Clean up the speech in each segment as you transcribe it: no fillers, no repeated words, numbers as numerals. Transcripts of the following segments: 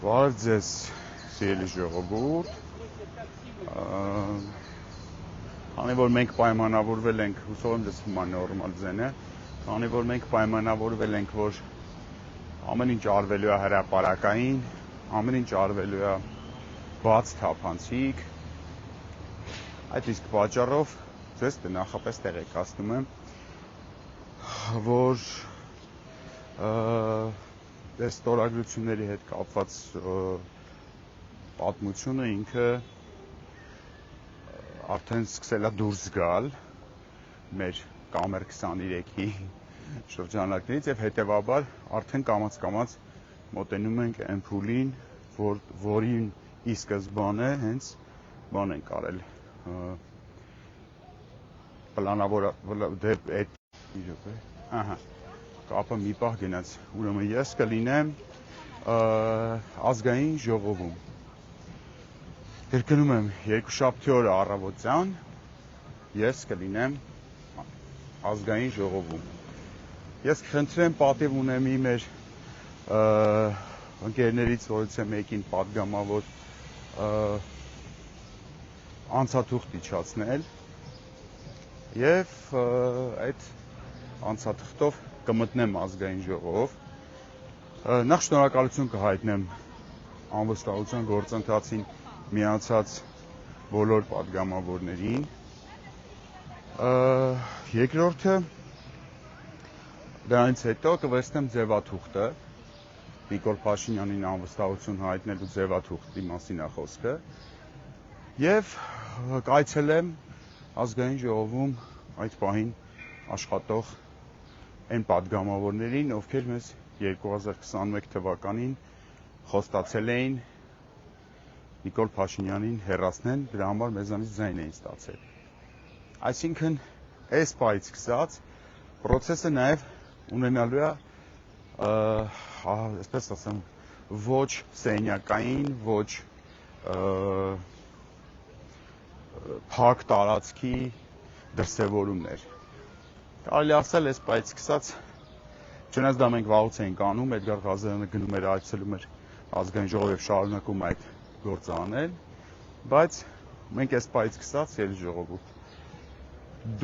Բարև ձեզ, սիրելի ժողովուրդ, քանի որ մենք պայմանավորվել ենք, հուսով եմ դες հիմա նորմալ ձեն է, քանի որ մենք պայմանավորվել ենք, որ ամեն ինչ արվելու է հրապարակային, ամեն ինչ արվելու է բաց թափանցիկ, այդ իսկ պատճառով ձեզ նախապես տեղեկացնում եմ, որ այս ստորագրությունների հետ կապված պատմությունը ինքը արդեն սկսել է դուրս գալ մեր Կամեր 23-ի շրջանակներից եւ հետեւաբար արդեն կամաց մոտենում ենք այն փուլին, որին ի սկզբանե հենց բան ենք արել պլանավոր կապը մի պահ գնաց, ուրեմն ես կլինեմ ազգային ժողովում, երկնում եմ երկուշաբթի օրը առավոտյան, ես կլինեմ ազգային ժողովում, ես կխնդրեմ պատիվ ունեմի մեր ընկերներից որից է մեկին պատգամավոր անցաթուղթ իջացնել եւ այդ անցաթղթով կմտնեմ ազգային ժողով, նախ շնորհակալություն կհայտնեմ անվստահության գործընթացին միացած բոլոր պատգամավորներին, երկրորդը դրանից հետո կվերցնեմ ձևաթուղթը, Նիկոլ Փաշինյանին անվստահություն հայտնելու ձևաթուղթի մասին է խոսքը, եւ կայցելեմ ազգային ժողովում այդ պահին աշխատող այն պատգամավորներին, ովքեր մեզ 2021 թվականին խոստացել էին Նիկոլ Փաշինյանին հեռացնել, դրա համար մեզանից ձայն էին ստացել։ Այսինքն, այս պահից սկսած process-ը նաև ունենալու է, այսպես ասեմ, ոչ սենյակային, ոչ փակ տարածքի դրսևորումներ։ Կարելի ասել, այս պահից սկսած, չնայած դա մենք վաղուց էինք անում, Էդգար Ղազարյանը գնում էր այցելում էր ազգային ժողով եւ շարունակում այդ գործը անել, բայց մենք այս պահից սկսած ելի ժողովուրդ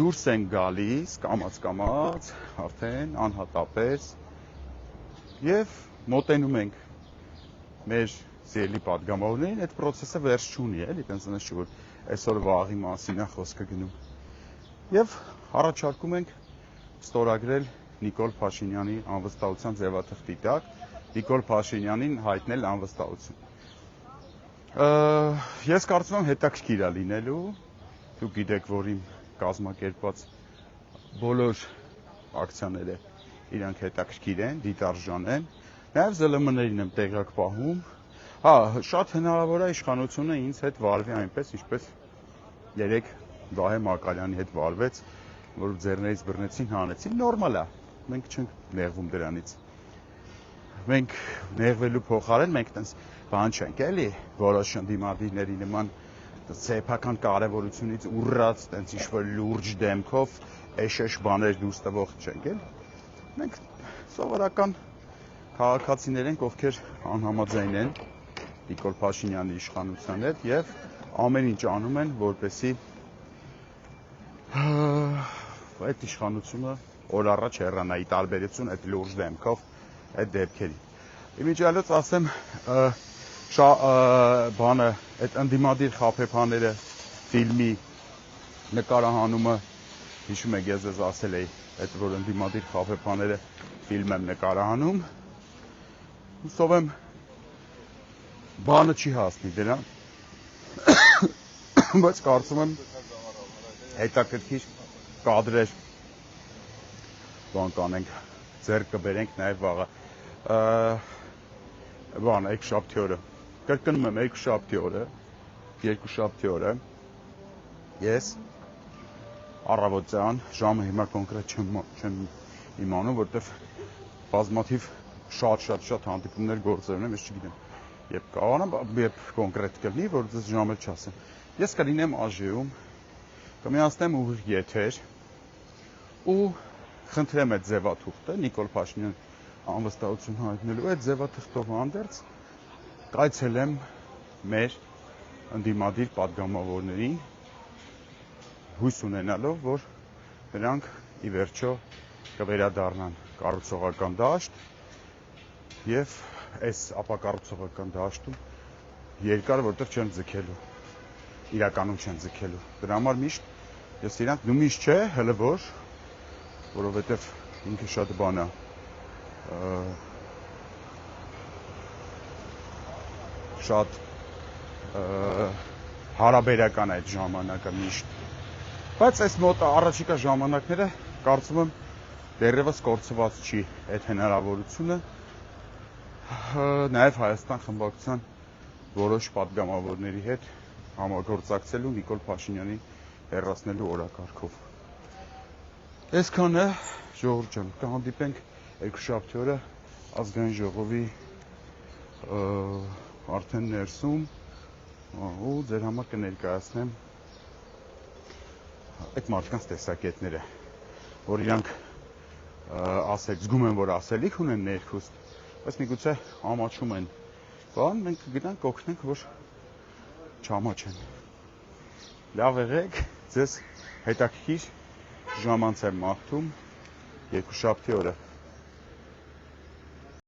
դուրս են գալիս կամաց արդեն անհատապես եւ մոտենում ենք մեր սիրելի պատգամավորներին, այդ process-ը վերջ չունի, էլի, տենց չի որ այսօր վաղի մասին է խոսքը գնում։ Եվ առաջարկում ենք ստորագրել Նիկոլ Փաշինյանի անվստահության ձևաթղթի տակ, Նիկոլ Փաշինյանին հայտնել անվստահություն։ Ես կարծում եմ հետաքրքիր է լինելու, դուք գիտեք, որ իմ կազմակերպված բոլոր ակցիաները իրանք հետաքրքիր են, դիտարժան են, նաև ԶԼՄ-ներին եմ տեղյակ պահում, շատ հնարավոր է իշխանությունը ինձ հետ վարվի այնպես, ինչպես երեք Վահե Մակարյանի հետ վարվեց, որ ձեռներից բռնեցին, հանեցին, նորմալ է, մենք չենք նեղվում դրանից, մենք նեղվելու փոխարեն, մենք տենց բան չենք, էլի, որոշ ընդդիմադիրների նման սեփական կարևորությունից ուռած, տենց ինչ-որ լուրջ դեմքով, էշեշ բաներ դուրս տվող չենք, էլի, մենք սովորական քաղաքացիներ ենք, ովքեր անհամաձայն են Նիկոլ Փաշինյանի իշխանության հետ եւ ամեն ինչ անում են, որպեսզի այդ իշխանությունը օր առաջ հեռանա ի տարբերություն այդ լուրջ դեմքով այդ դեպքերի։ Իմիջիալոց ասեմ բանը այդ ընդդիմադիր խաբեբաները ֆիլմի նկարահանումը հիշում եք ես ձեզ ասել էի այդ որ ընդդիմադիր խաբեբաները ֆիլմ եմ նկարահանում հուսով եմ բանը չի հասնի դրան բայց կարծում եմ հետաքրքիր կադրեր բան կանենք ձեռք կբերենք նաև վաղը բան երկուշաբթի օրը կրկնում եմ երկուշաբթի օրը ես առավոտյան ժամը հիմա կոնկրետ չեմ իմանում որովհետև բազմաթիվ շատ հանդիպումներ գործեր ունեմ ես չգիտեմ երբ կարողանամ երբ կոնկրետ կլինի որ դες ժամը չասեմ ես կլինեմ ԱԺ-ում կմիացնեմ ուղիղ եթեր ու խնդրեմ այդ ձևաթուղթը Նիկոլ Փաշինյան անվստահություն հայտնելու այդ ձևաթղթով հանդերձ կայցել եմ մեր ընդդիմադիր պատգամավորներին, հույս ունենալով, որ նրանք ի վերջո կվերադառնան կառուցողական դաշտ եւ այս ապակառուցողական դաշտում երկար որտեղ չեն ձգելու, իրականում չեն ձգելու։ Դրա համար միշտ ես իրանք նույնիսկ չէ, հələ որովհետեւ ինքը շատ բան է, շատ հարաբերական այդ ժամանակը միշտ, բայց այս մոտ առաջիկա ժամանակները կարծում եմ դեռևս կորցված չի այդ հնարավորությունը, նաև Հայաստան խմբակցության որոշ պատգամավորների հետ համագործակցելու Նիկոլ Փաշինյանին հեռացնելու օրակարգով։ Այսքանը, ժողովուրդ ջան, կհանդիպենք երկուշաբթի օրը ազգային ժողովի արդեն ներսում ու ձեր համար կներկայացնեմ այդ մարդկանց տեսակետները, որ իրանք զգում են, որ ասելիք ունեն ներքուստ, բայց միգուցե ամաչում են, բան մենք կգնանք օգնենք, որ չամաչեն։ Լավ եղեք, ձեզ հետաքրքիր ժամանց եմ մաղթում երկուշաբթի օրը։